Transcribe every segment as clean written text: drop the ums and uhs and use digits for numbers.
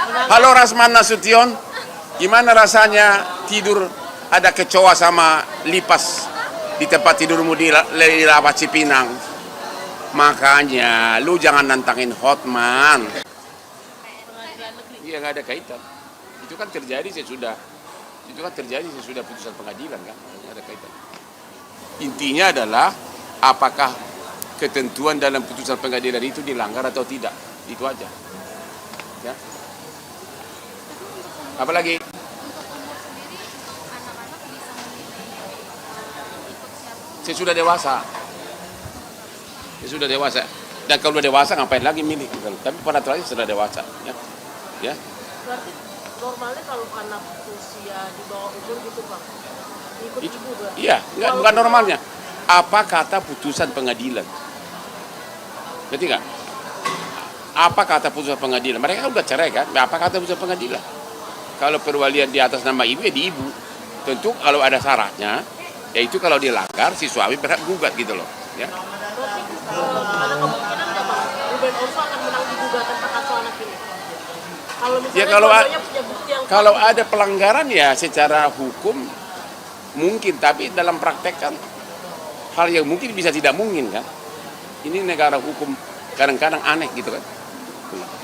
Halo Rasman Nasution, gimana rasanya tidur ada kecoa sama lipas di tempat tidurmu di Lapas Cipinang? Makanya lu jangan nantangin Hotman. Iya, nggak ada kaitan. Itu kan terjadi sesudah putusan pengadilan kan, nggak ada kaitan. Intinya adalah apakah ketentuan dalam putusan pengadilan itu dilanggar atau tidak, itu aja. Ya. Apalagi sesudah dewasa, dan kalau udah dewasa ngapain lagi milih? Tapi pada terakhir sudah dewasa, ya. Berarti normalnya kalau anak usia di bawah umur gitu Bang, ikut ibu berarti? Iya, bukan normalnya. Apa kata putusan pengadilan? Ngerti nggak? Apa kata putusan pengadilan? Mereka kan udah cerai kan? Apa kata putusan pengadilan? Kalau perwalian di atas nama ibu ya di ibu. Tentu kalau ada syaratnya, yaitu kalau dilanggar si suami berhak gugat gitu loh. Ya. Ada kemungkinan nggak Bang, Ruben Onsu akan menang di gugatan hak asuh anak ini? Kalau misalnya Ya, punya bukti yang kalau ada pelanggaran ya secara hukum mungkin, tapi dalam praktek kan hal yang mungkin bisa tidak mungkin kan. Ini negara hukum kadang-kadang aneh gitu kan.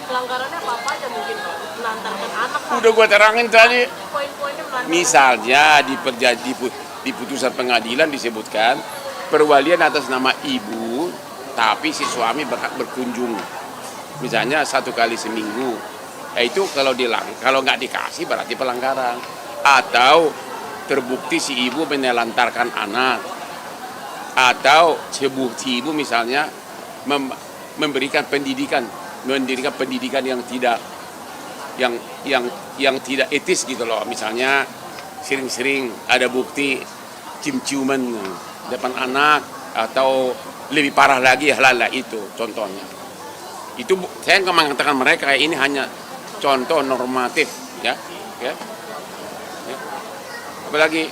pelanggarannya apa aja mungkin Bang? Melantarkan anak kan? Udah gua terangin tadi. Poin-poinnya melantarkan. Misalnya di putusan pengadilan disebutkan perwalian atas nama ibu, tapi si suami berhak berkunjung. Misalnya 1 kali seminggu. Itu kalau nggak dikasih berarti pelanggaran. Atau terbukti si ibu menelantarkan anak. Atau terbukti ibu misalnya memberikan pendidikan yang tidak etis gitu loh. Misalnya sering-sering ada bukti cium-ciuman depan anak, atau lebih parah lagi hal-hal itu contohnya. Itu saya nggak mengatakan mereka ini hanya contoh normatif, ya. Apalagi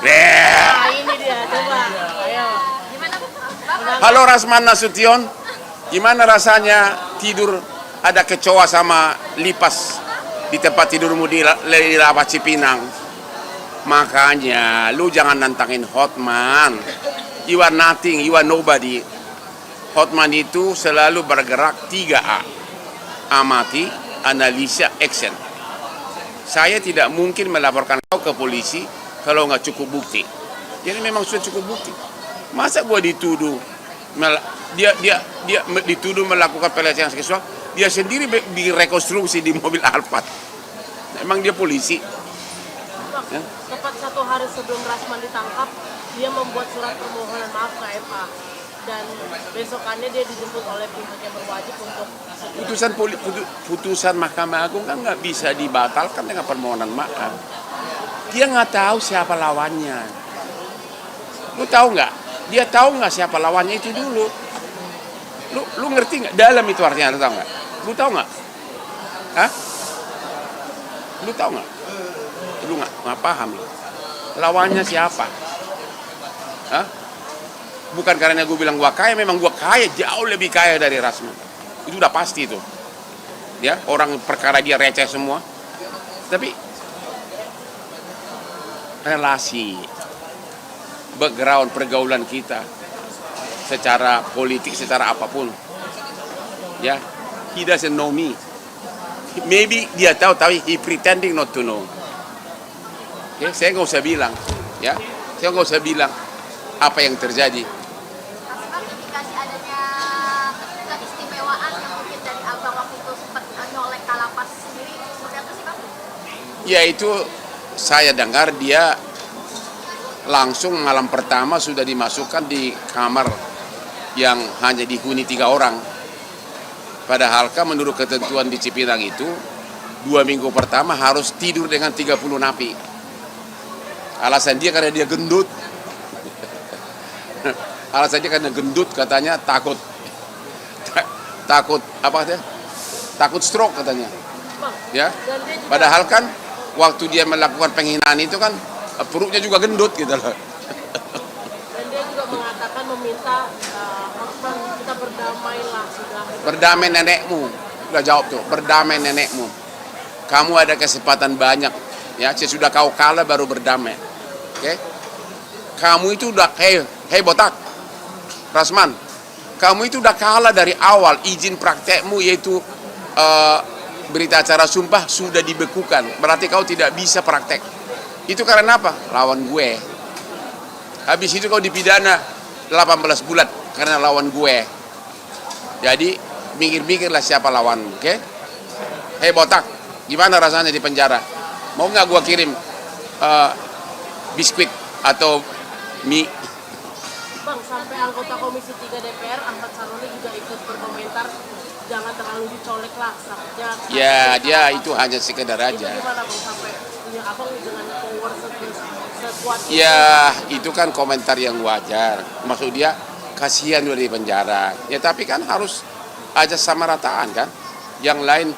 Nah ini dia, coba. Ayo. halo Rasman Nasution, gimana rasanya tidur ada kecoa sama lipas di tempat tidurmu di Lapas Cipinang? Makanya lu jangan nantangin Hotman. You are nothing, you are nobody. Hotman itu selalu bergerak 3A. Amati, analisa, action. Saya tidak mungkin melaporkan kau ke polisi kalau nggak cukup bukti. Jadi memang sudah cukup bukti. Masa gua dituduh dia dituduh melakukan pelecehan seksual, dia sendiri direkonstruksi di mobil Alphard. Emang dia polisi? Bang, tepat 1 hari sebelum Rasman ditangkap, dia membuat surat permohonan maaf ke MA. Dan besokannya dia dijemput oleh pihak yang berwajib untuk putusan Mahkamah Agung kan nggak bisa dibatalkan dengan permohonan maaf. Dia nggak tahu siapa lawannya. Lu tahu nggak? Dia tahu nggak siapa lawannya itu dulu. Lu ngerti nggak dalam itu artinya? Lu tahu nggak? Lu tahu nggak? Hah? Lu tahu nggak? Lu nggak paham lu. Lawannya siapa? Hah? Bukan karena gue bilang gue kaya, memang gue kaya, jauh lebih kaya dari Rasman. Itu udah pasti itu. Ya, orang perkara dia receh semua. Tapi relasi, background pergaulan kita secara politik, secara apapun. Ya, he doesn't know me. Maybe dia tahu, tapi he pretending not to know. Oke, saya nggak usah bilang, ya, saya nggak usah bilang apa yang terjadi. Dikasih adanya keistimewaan yang mungkin dari abang waktu itu sempat nyolek Kalapas sendiri, seperti apa sih Bang? Ya itu saya dengar dia langsung malam pertama sudah dimasukkan di kamar yang hanya dihuni 3 orang. Padahal kan menurut ketentuan di Cipinang itu 2 minggu pertama harus tidur dengan 30 napi. Alasan dia karena dia gendut. Alasannya karena gendut, katanya takut apa katanya? Takut stroke katanya. Ya. Padahal kan waktu dia melakukan penghinaan itu kan perutnya juga gendut gitu loh. Dan dia juga mengatakan meminta Hotman kita berdamai Berdamailah sudah. Berdamai nenekmu. Udah jawab tuh, berdamai nenekmu. Kamu ada kesempatan banyak. Ya, sesudah kau kalah baru berdamai. Oke? Kamu itu udah, hei botak. Rasman, kamu itu udah kalah dari awal. Izin praktekmu yaitu berita acara sumpah sudah dibekukan. Berarti kau tidak bisa praktek. Itu karena apa? Lawan gue. Habis itu kau dipidana 18 bulan karena lawan gue. Jadi mikir-mikirlah siapa lawanmu, oke? Hei botak, gimana rasanya di penjara? Mau nggak gua kirim biskuit atau mie? Bang, sampai anggota Komisi 3 DPR Ahmad Saroni juga ikut berkomentar jangan terlalu dicolek lah sakitnya. Ya, dia itu hanya sekedar Itu aja. gimana Bang sampai punya abang dengan power sekuat itu? Ya, itu kan komentar yang wajar. Maksud dia kasihan udah di penjara. Ya tapi kan harus aja sama rataan kan. Yang lain,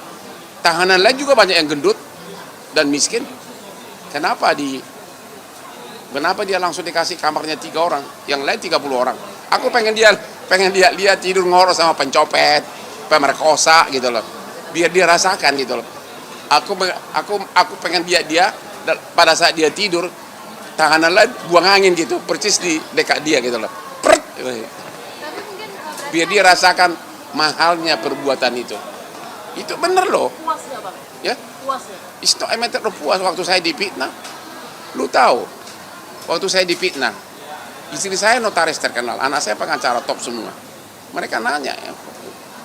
tahanan lain juga banyak yang gendut dan miskin. Kenapa dia langsung dikasih kamarnya 3 orang, yang lain 30 orang. Aku pengen dia lihat tidur ngorok sama pencopet, pemerkosa gitu loh. Biar dia rasakan gitu loh. Aku pengen dia pada saat dia tidur, tahanan lain buang angin gitu, persis di dekat dia gitu loh. Prrrt. Tapi mungkin Biar dia rasakan mahalnya perbuatan itu. Itu bener loh. Puas nggak Bang? Ya, Puas ya? itu emeter puas waktu saya dipitnah. Lu tahu, waktu saya dipitnah, istri saya notaris terkenal, anak saya pengacara top semua. Mereka nanya, ya,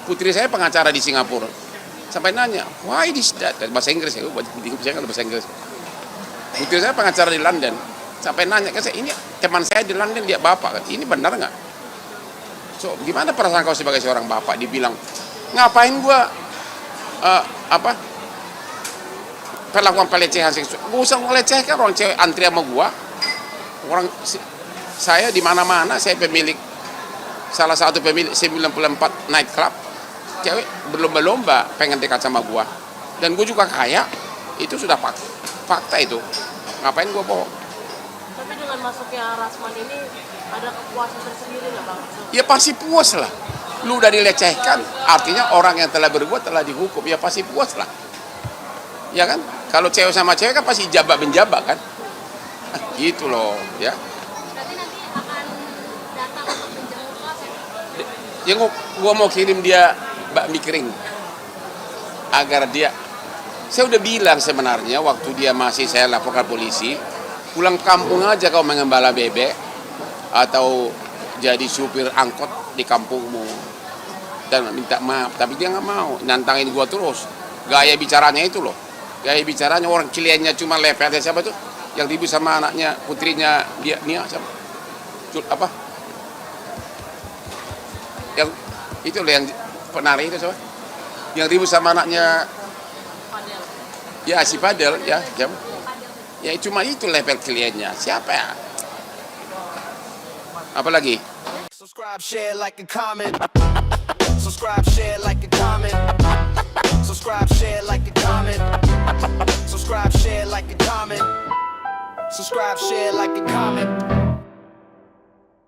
putri saya pengacara di Singapura. Sampai nanya, why this that? Bahasa Inggris ya, saya kan bahasa Inggris. Putri saya pengacara di London. Sampai nanya ke saya, ini teman saya di London, dia bapak. Ini benar nggak? So, gimana perasaan kau sebagai seorang bapak? Dibilang, ngapain gua perlakuan pelecehan seksual? Gak usah melecehkan orang cewek antri sama gua. Saya di mana-mana, saya salah satu pemilik 94 night club. Cewek berlomba-lomba pengen dekat sama gua. Dan gua juga kaya. Itu sudah fakta itu. Ngapain gua bohong? Tapi dengan masuknya Rasman ini ada kepuasan tersendiri nggak Bang? Ya pasti puas lah. Lu udah dilecehkan, artinya orang yang telah berbuat telah dihukum. Ya pasti puas lah. Ya kan? Kalau cewek sama cewek kan pasti jabak-menjabak kan? Gitu loh, ya. berarti nanti akan datang untuk menjenguk lah. Ya gua mau kirim dia bakmi kering. Agar dia, saya udah bilang sebenarnya waktu dia masih saya laporkan polisi, pulang kampung aja kau mengembala bebek atau jadi supir angkot di kampungmu dan minta maaf. Tapi dia nggak mau, nantangin gua terus. Gaya bicaranya itu loh, gaya bicaranya orang kliennya cuma lepet. Siapa tuh yang ribut sama anaknya, putrinya dia Nia siapa? Apa? Yang itu loh yang penari itu siapa? Yang ribut sama anaknya, Padel. ya si Padel ya, siapa? Ya cuma itu level kliennya. Siapa ya? Apalagi? Subscribe, share, like, and comment. Subscribe, share, like, and comment. Subscribe, share, like, and comment. Subscribe, share, like, and comment. Subscribe, share, like, and comment.